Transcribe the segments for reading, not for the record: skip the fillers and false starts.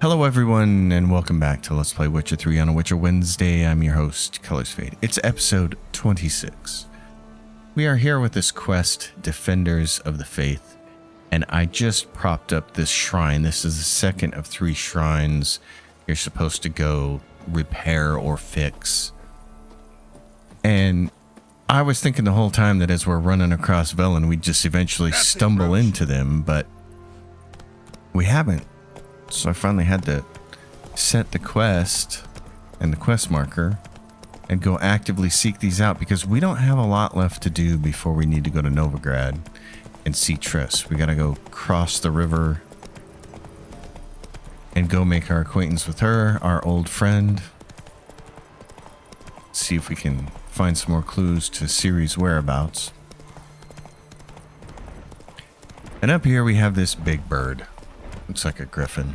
Hello everyone, and welcome back to Let's Play Witcher 3 on a Witcher Wednesday. I'm your host, Colors Fade. It's episode 26. We are here with this quest, Defenders of the Faith, and I just propped up this shrine. This is the second of 3 shrines you're supposed to go repair or fix. And I was thinking the whole time that as we're running across Velen, we'd just eventually stumble into them, but we haven't. So I finally had to set the quest and the quest marker and go actively seek these out because we don't have a lot left to do before we need to go to Novigrad and see Triss. We gotta go cross the river and go make our acquaintance with her, our old friend. See if we can find some more clues to Ciri's whereabouts. And up here we have this big bird. Looks like a griffin.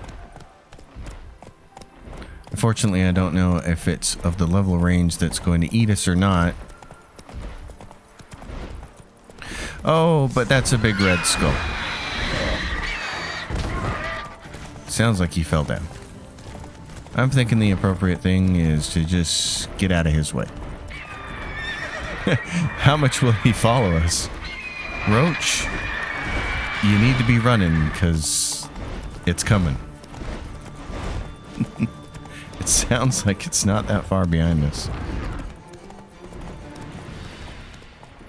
Unfortunately, I don't know if it's of the level range that's going to eat us or not. Oh, but that's a big red skull. Sounds like he fell down. I'm thinking the appropriate thing is to just get out of his way. How much will he follow us? Roach, you need to be running because it's coming. It sounds like it's not that far behind us.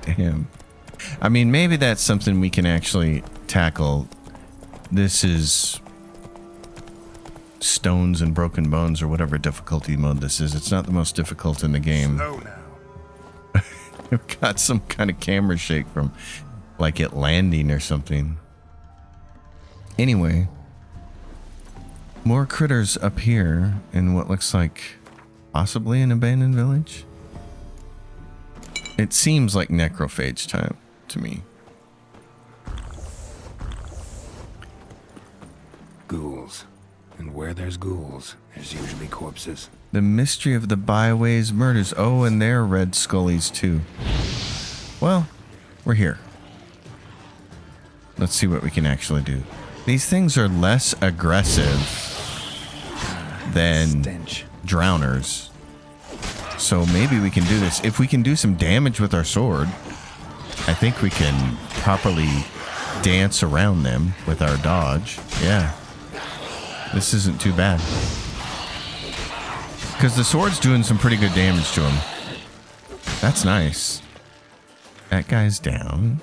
Damn. I mean, maybe that's something we can actually tackle. This is stones and broken bones or whatever difficulty mode this is. It's not the most difficult in the game. Slow now. I've got some kind of camera shake from like it landing or something. Anyway. More critters up here in what looks like possibly an abandoned village. It seems like necrophage time to me. Ghouls. And where there's ghouls, there's usually corpses. The mystery of the byways murders. Oh, and they're red scullies too. Well, we're here. Let's see what we can actually do. These things are less aggressive than drowners. So maybe we can do this. If we can do some damage with our sword, I think we can properly dance around them with our dodge. Yeah. This isn't too bad. Because the sword's doing some pretty good damage to him. That's nice. That guy's down.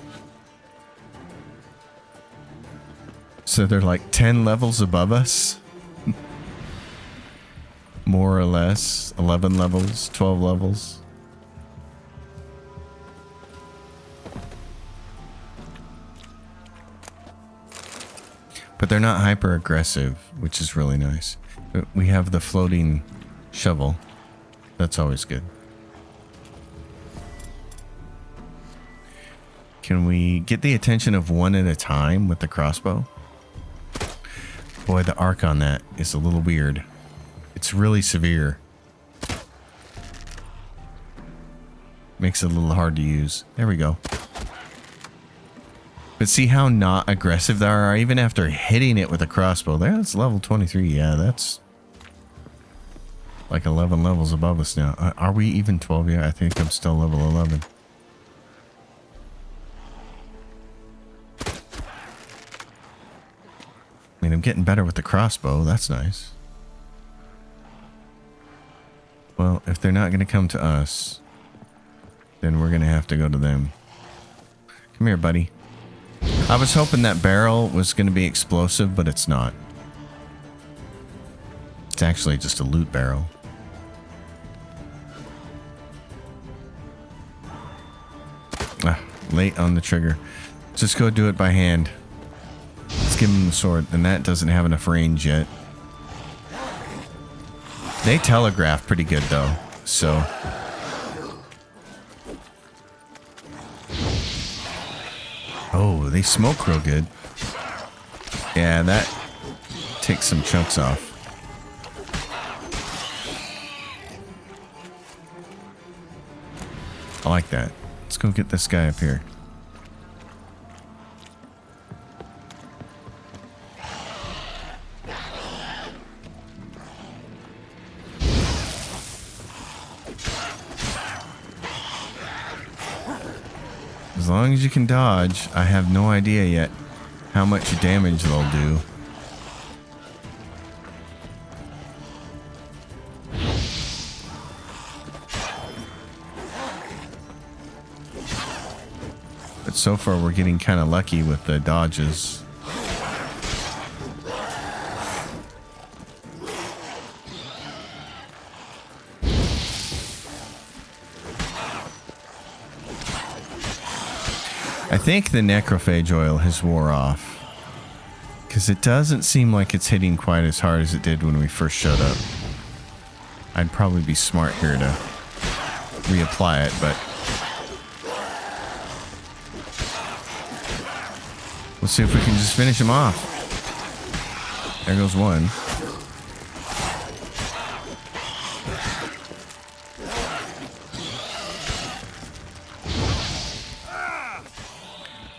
So they're like 10 levels above us. More or less. 11 levels, 12 levels. But they're not hyper aggressive, which is really nice. But we have the floating shovel. That's always good. Can we get the attention of one at a time with the crossbow? Boy, the arc on that is a little weird. It's really severe. Makes it a little hard to use. There we go. But see how not aggressive they are? Even after hitting it with a crossbow. That's level 23. Yeah, that's like 11 levels above us now. Are we even 12 yet? I think I'm still level 11. I mean, I'm getting better with the crossbow. That's nice. Well, if they're not going to come to us, then we're going to have to go to them. Come here, buddy. I was hoping that barrel was going to be explosive, but it's not. It's actually just a loot barrel. Ah, late on the trigger. Just go do it by hand. Let's give him the sword. And that doesn't have enough range yet. They telegraph pretty good though, so. Oh, they smoke real good. Yeah, that takes some chunks off. I like that. Let's go get this guy up here. As long as you can dodge, I have no idea yet how much damage they'll do. But so far we're getting kind of lucky with the dodges. I think the necrophage oil has wore off, because it doesn't seem like it's hitting quite as hard as it did when we first showed up. I'd probably be smart here to reapply it, but let's see if we can just finish him off. There goes one.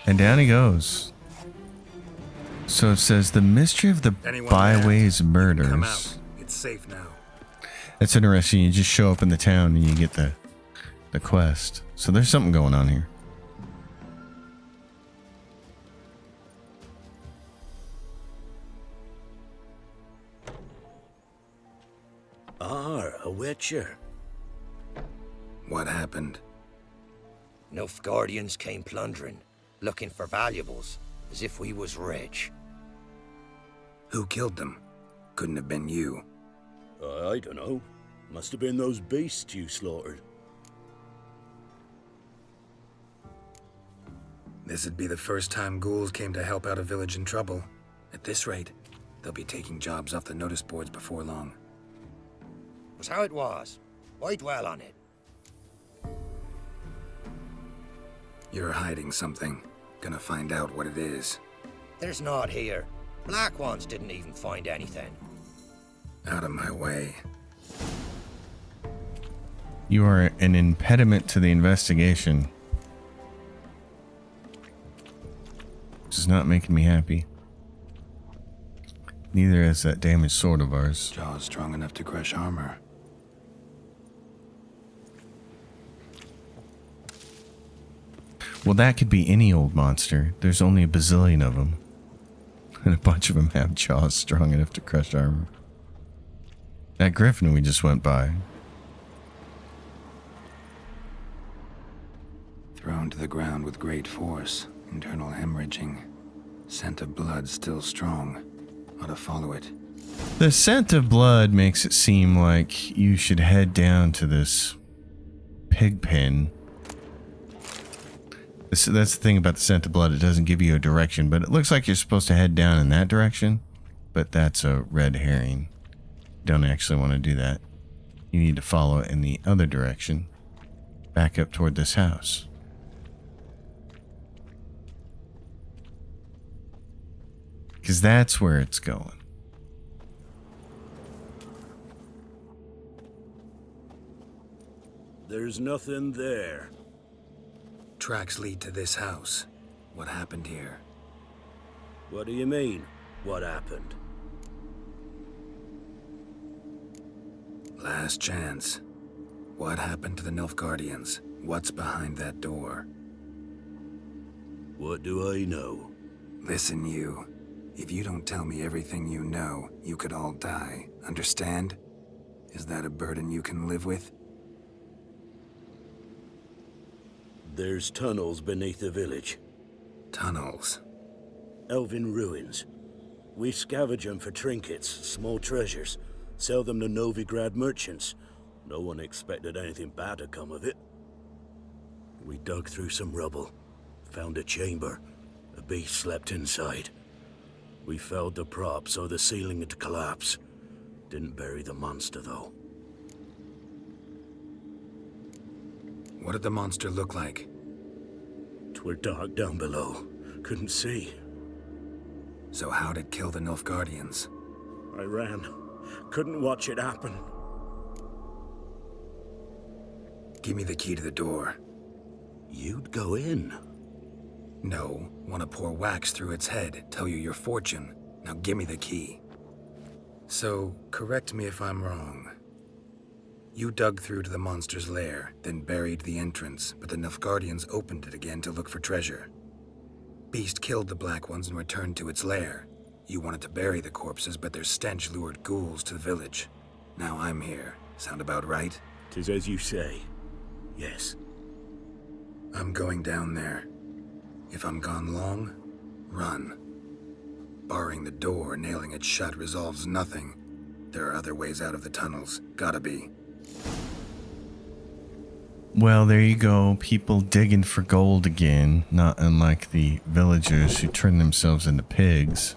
And down he goes. So it says the mystery of the byways murders. Come out. It's safe now. That's interesting. You just show up in the town and you get the quest. So there's something going on here. A witcher. What happened? Nilfgaardians came plundering, looking for valuables, as if we was rich. Who killed them? Couldn't have been you. I don't know. Must have been those beasts you slaughtered. This'd be the first time ghouls came to help out a village in trouble. At this rate, they'll be taking jobs off the notice boards before long. Was how it was. Why dwell on it? You're hiding something. Gonna find out what it is. There's not here. Black Ones didn't even find anything. Out of my way. You are an impediment to the investigation. Which is not making me happy. Neither is that damaged sword of ours. Jaws strong enough to crush armor. Well, that could be any old monster. There's only a bazillion of them. And a bunch of them have jaws strong enough to crush armor. That griffin we just went by. Thrown to the ground with great force. Internal hemorrhaging. Scent of blood still strong. Ought to follow it. The scent of blood makes it seem like you should head down to this pig pen. That's the thing about the scent of blood. It doesn't give you a direction, but it looks like you're supposed to head down in that direction. But that's a red herring. You don't actually want to do that. You need to follow it in the other direction. Back up toward this house. Because that's where it's going. There's nothing there. Tracks lead to this house. What happened here? What do you mean, what happened? Last chance. What happened to the Nilfgaardians? What's behind that door? What do I know? Listen, you. If you don't tell me everything you know, you could all die. Understand? Is that a burden you can live with? There's tunnels beneath the village. Tunnels. Elven ruins. We scavenge them for trinkets, small treasures. Sell them to Novigrad merchants. No one expected anything bad to come of it. We dug through some rubble. Found a chamber. A beast slept inside. We felled the prop so the ceiling would collapse. Didn't bury the monster, though. What did the monster look like? 'Twere dark down below. Couldn't see. So how'd it kill the Nilfgaardians? I ran. Couldn't watch it happen. Give me the key to the door. You'd go in. No, want to pour wax through its head, tell you your fortune. Now give me the key. So, correct me if I'm wrong. You dug through to the monster's lair, then buried the entrance, but the Nilfgaardians opened it again to look for treasure. Beast killed the Black Ones and returned to its lair. You wanted to bury the corpses, but their stench lured ghouls to the village. Now I'm here. Sound about right? 'Tis as you say. Yes. I'm going down there. If I'm gone long, run. Barring the door, nailing it shut resolves nothing. There are other ways out of the tunnels. Gotta be. Well, there you go. People digging for gold again, not unlike the villagers who turn themselves into pigs.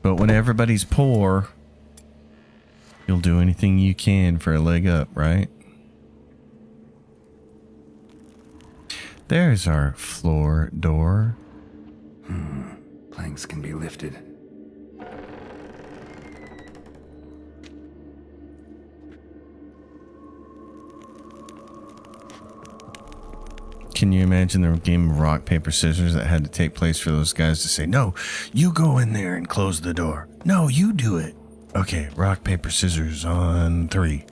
But when everybody's poor, you'll do anything you can for a leg up, right? There's our floor door. Planks can be lifted. Can you imagine the game of rock, paper, scissors that had to take place for those guys to say, no, you go in there and close the door. No, you do it. Okay, rock, paper, scissors on 3.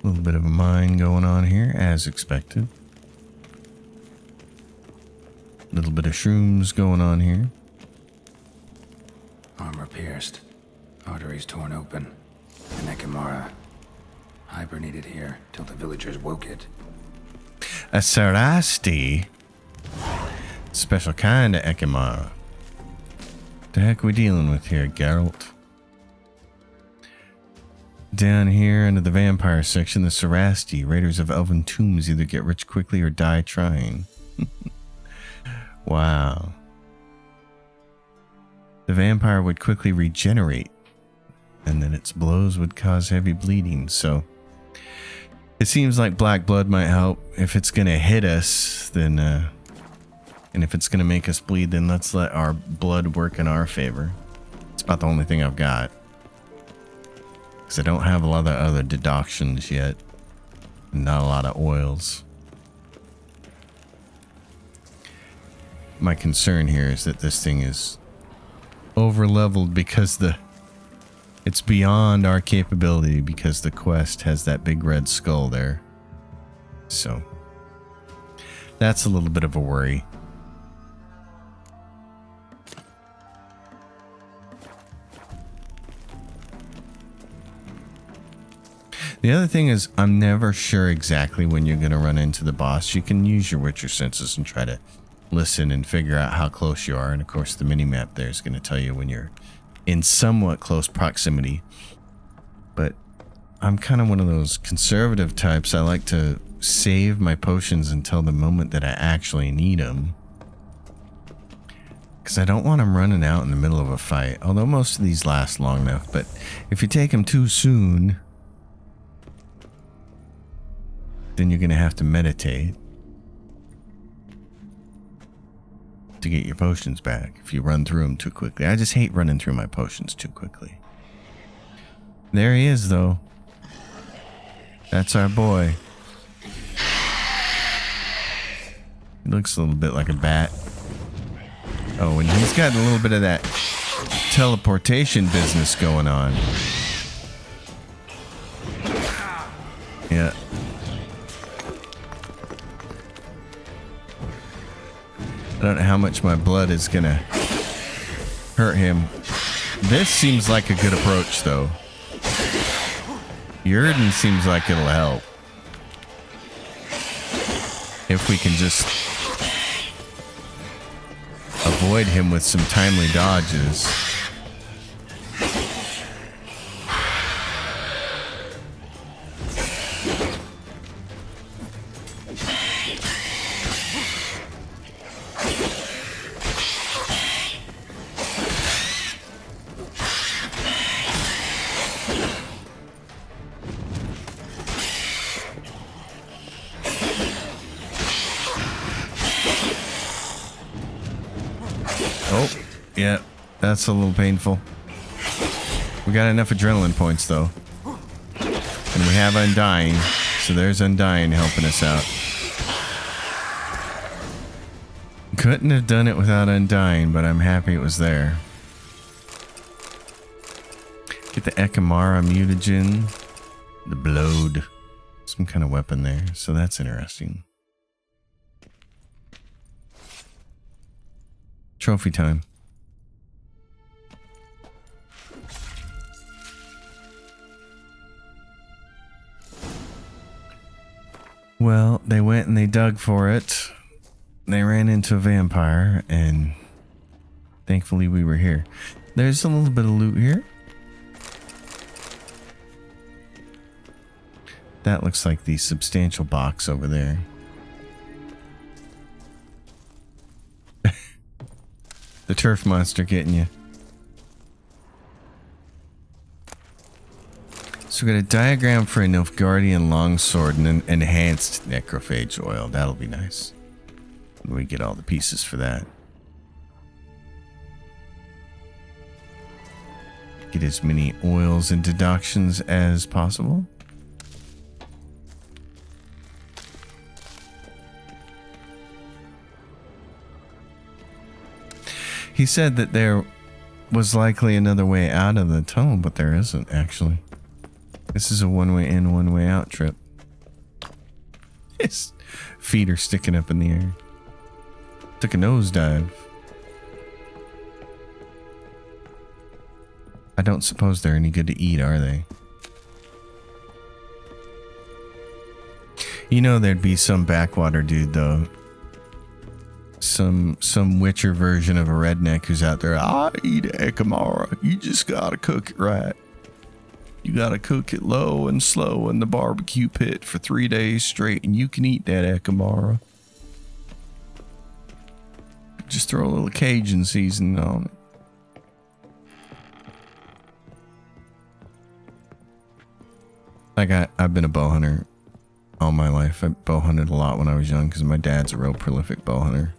A little bit of a mine going on here, as expected. A little bit of shrooms going on here. Armor pierced. Arteries torn open. An Ekimara. Hibernated here till the villagers woke it. A Sarasti. Special kind of Ekimara. The heck we dealing with here, Geralt? Down here under the vampire section, the Sarasti, raiders of elven tombs, either get rich quickly or die trying. Wow. The vampire would quickly regenerate, and then its blows would cause heavy bleeding, so it seems like black blood might help. If it's gonna hit us, then and if it's gonna make us bleed, then let's let our blood work in our favor. It's about the only thing I've got, because I don't have a lot of other decoctions yet, and not a lot of oils. My concern here is that this thing is over leveled because it's beyond our capability, because the quest has that big red skull there. So that's a little bit of a worry. The other thing is, I'm never sure exactly when you're going to run into the boss. You can use your Witcher senses and try to listen and figure out how close you are. And of course, the mini-map there is going to tell you when you're in somewhat close proximity. But I'm kind of one of those conservative types. I like to save my potions until the moment that I actually need them, because I don't want them running out in the middle of a fight. Although most of these last long enough. But if you take them too soon, then you're going to have to meditate to get your potions back if you run through them too quickly. I just hate running through my potions too quickly. There he is, though. That's our boy. He looks a little bit like a bat. Oh, and he's got a little bit of that teleportation business going on. Yeah. I don't know how much my blood is gonna hurt him. This seems like a good approach, though. Yrden seems like it'll help. If we can just avoid him with some timely dodges. Oh, yeah, that's a little painful. We got enough adrenaline points, though. And we have Undying, so there's Undying helping us out. Couldn't have done it without Undying, but I'm happy it was there. the Ekimara mutagen, the Blode, some kind of weapon there. So that's interesting. Trophy time. Well, they went and they dug for it. They ran into a vampire, and thankfully we were here. There's a little bit of loot here. That looks like the substantial box over there. The turf monster getting you. So we got a diagram for a Nilfgaardian longsword and an enhanced necrophage oil. That'll be nice. We get all the pieces for that. Get as many oils and deductions as possible. He said that there was likely another way out of the tunnel, but there isn't actually. This is a one-way in, one-way out trip. His feet are sticking up in the air. Took a nosedive. I don't suppose they're any good to eat, are they? You know there'd be some backwater dude, though. Some Witcher version of a redneck who's out there. I eat Ekimara. You just gotta cook it right. You gotta cook it low and slow in the barbecue pit for 3 days straight, and you can eat that Ekimara. Just throw a little Cajun seasoning on it. Like I've been a bow hunter all my life. I bow hunted a lot when I was young because my dad's a real prolific bow hunter.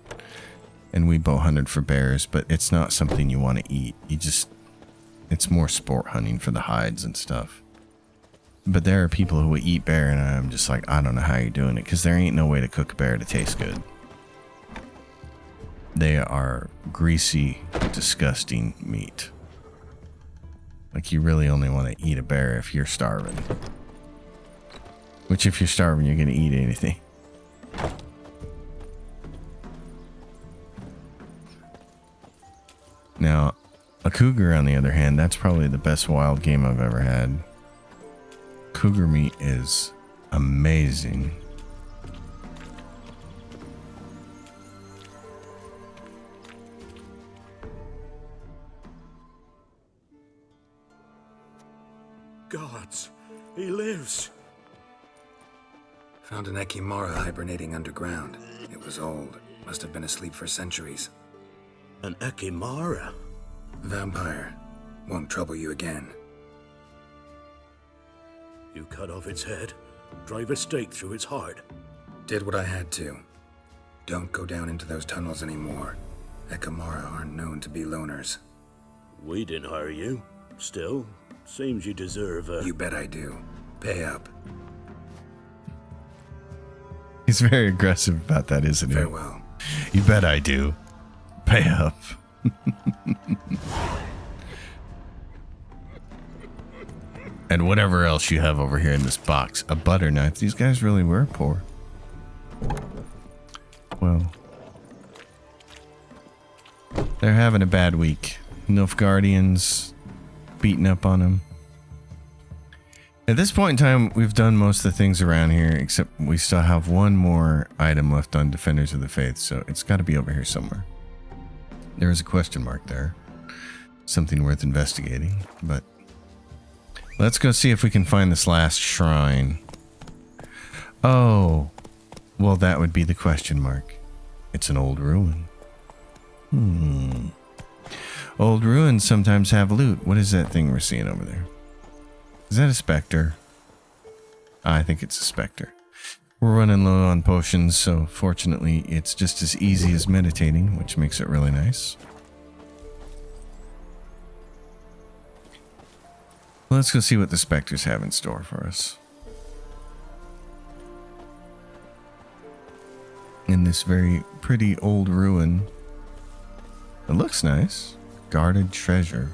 And we bow hunted for bears, but it's not something you want to eat. It's more sport hunting for the hides and stuff. But there are people who will eat bear, and I'm just like, I don't know how you're doing it, because there ain't no way to cook a bear to taste good. They are greasy, disgusting meat. Like, you really only want to eat a bear if you're starving. Which, if you're starving, you're going to eat anything. Now, a cougar, on the other hand, that's probably the best wild game I've ever had. Cougar meat is amazing. Gods, he lives. Found an Ekimara hibernating underground. It was old. Must have been asleep for centuries. An Ekimara? Vampire. Won't trouble you again. You cut off its head, drive a stake through its heart. Did what I had to. Don't go down into those tunnels anymore. Ekimara aren't known to be loners. We didn't hire you. Still, seems you deserve a... You bet I do. Pay up. He's very aggressive about that, isn't he? Farewell. You bet I do. Pay up. And whatever else you have over here in this box. A butter knife. These guys really were poor. Well, they're having a bad week. Nilfgaardians beating up on them. At this point in time, we've done most of the things around here, except we still have one more item left on Defenders of the Faith, so it's got to be over here somewhere. There is a question mark there. Something worth investigating, but let's go see if we can find this last shrine. Oh, well, that would be the question mark. It's an old ruin. Old ruins sometimes have loot. What is that thing we're seeing over there? Is that a specter? I think it's a specter. We're running low on potions, so fortunately it's just as easy as meditating, which makes it really nice. Let's go see what the specters have in store for us. In this very pretty old ruin. It looks nice. Guarded treasure.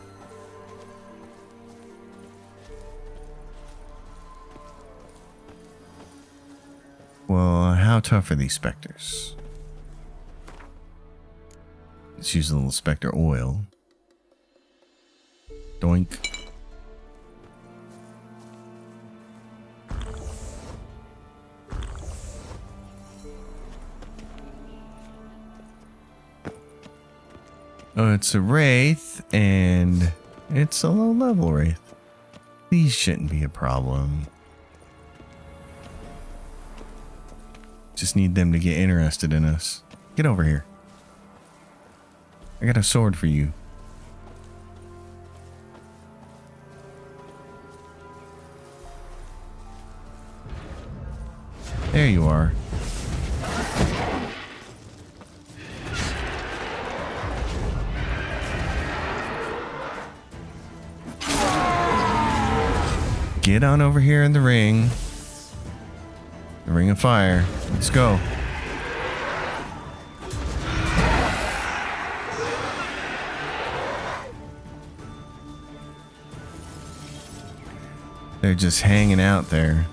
Well, how tough are these specters? Let's use a little specter oil. Doink. Oh, it's a wraith, and it's a low-level wraith. These shouldn't be a problem. Just need them to get interested in us. Get over here. I got a sword for you. There you are. Get on over here in the ring. The ring of fire. Let's go. They're just hanging out there.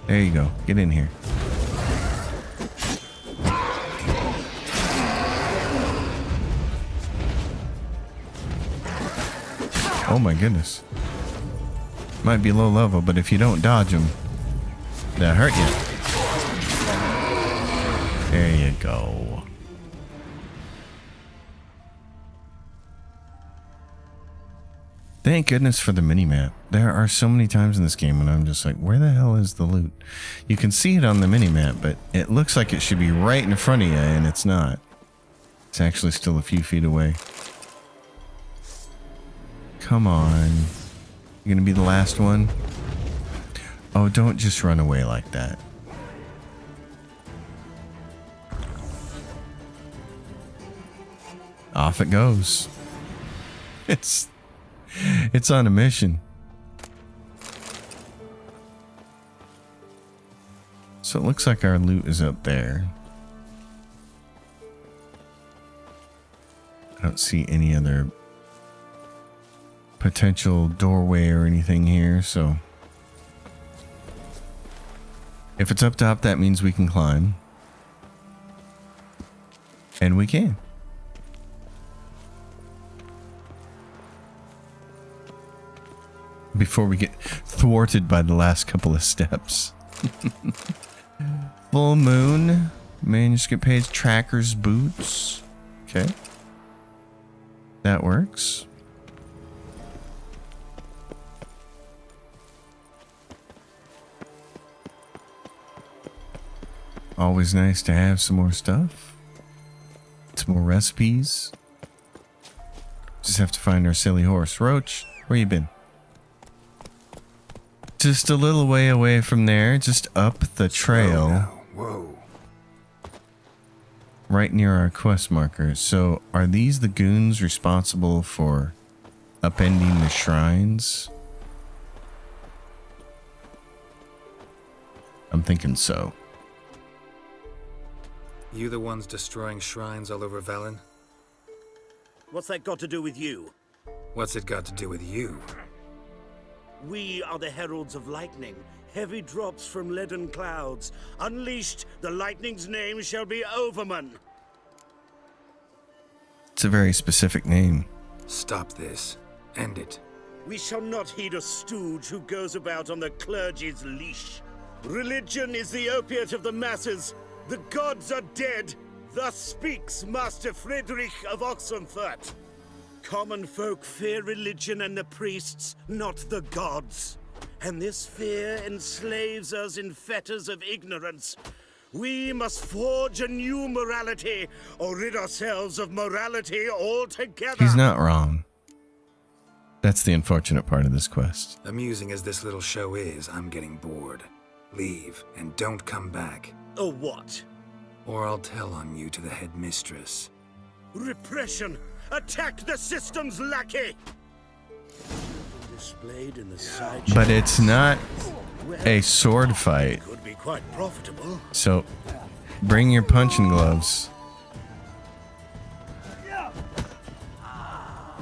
There you go. Get in here. Oh my goodness. Might be low level, but if you don't dodge them, they'll hurt you. There you go. Thank goodness for the minimap. There are so many times in this game when I'm just like, where the hell is the loot? You can see it on the minimap, but it looks like it should be right in front of you, and it's not. It's actually still a few feet away. Come on. You're gonna be the last one? Oh, don't just run away like that. Off it goes. It's on a mission. So it looks like our loot is up there. I don't see any other potential doorway or anything here, so if it's up top, that means we can climb. And we can. Before we get thwarted by the last couple of steps. Full moon. Manuscript page. Tracker's boots. Okay. That works. Always nice to have some more stuff. Some more recipes. Just have to find our silly horse. Roach, where you been? Just a little way away from there, just up the trail. Whoa. Right near our quest markers. So, are these the goons responsible for upending the shrines? I'm thinking so. You the ones destroying shrines all over Velen? What's that got to do with you? What's it got to do with you? We are the heralds of lightning. Heavy drops from leaden clouds. Unleashed, the lightning's name shall be Overman. It's a very specific name. Stop this. End it. We shall not heed a stooge who goes about on the clergy's leash. Religion is the opiate of the masses. The gods are dead. Thus speaks Master Friedrich of Oxenfurt. Common folk fear religion and the priests, not the gods. And this fear enslaves us in fetters of ignorance. We must forge a new morality, or rid ourselves of morality altogether. He's not wrong. That's the unfortunate part of this quest. Amusing as this little show is, I'm getting bored. Leave, and don't come back. Oh, what? Or I'll tell on you to the headmistress. Repression! Attack the system's lackey! Displayed in the side. But it's not a sword fight. Could be quite profitable. So, bring your punching gloves.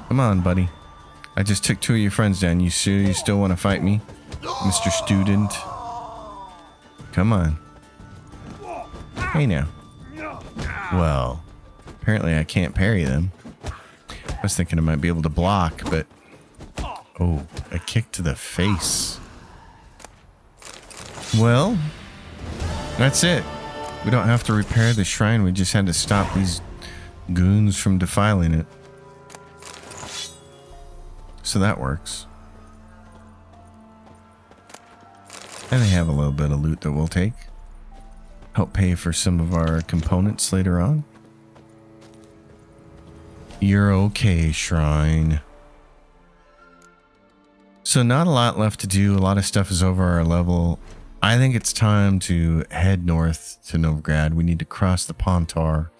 Come on, buddy. I just took 2 of your friends down. You sure you still want to fight me, Mr. Student? Come on. Hey now. Well, apparently I can't parry them. I was thinking I might be able to block, but... Oh, a kick to the face. Well, that's it. We don't have to repair the shrine. We just had to stop these goons from defiling it. So that works. And they have a little bit of loot that we'll take. Help pay for some of our components later on. You're okay, shrine. So not a lot left to do. A lot of stuff is over our level. I think it's time to head north to Novigrad. We need to cross the Pontar,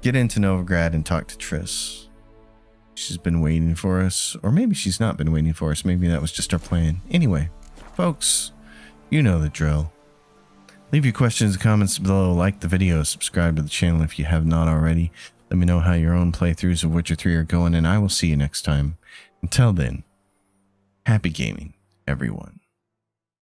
get into Novigrad and talk to Triss. She's been waiting for us, or maybe she's not been waiting for us. Maybe that was just our plan. Anyway, folks, you know the drill. Leave your questions and comments below, like the video, subscribe to the channel if you have not already. Let me know how your own playthroughs of Witcher 3 are going, and I will see you next time. Until then, happy gaming, everyone.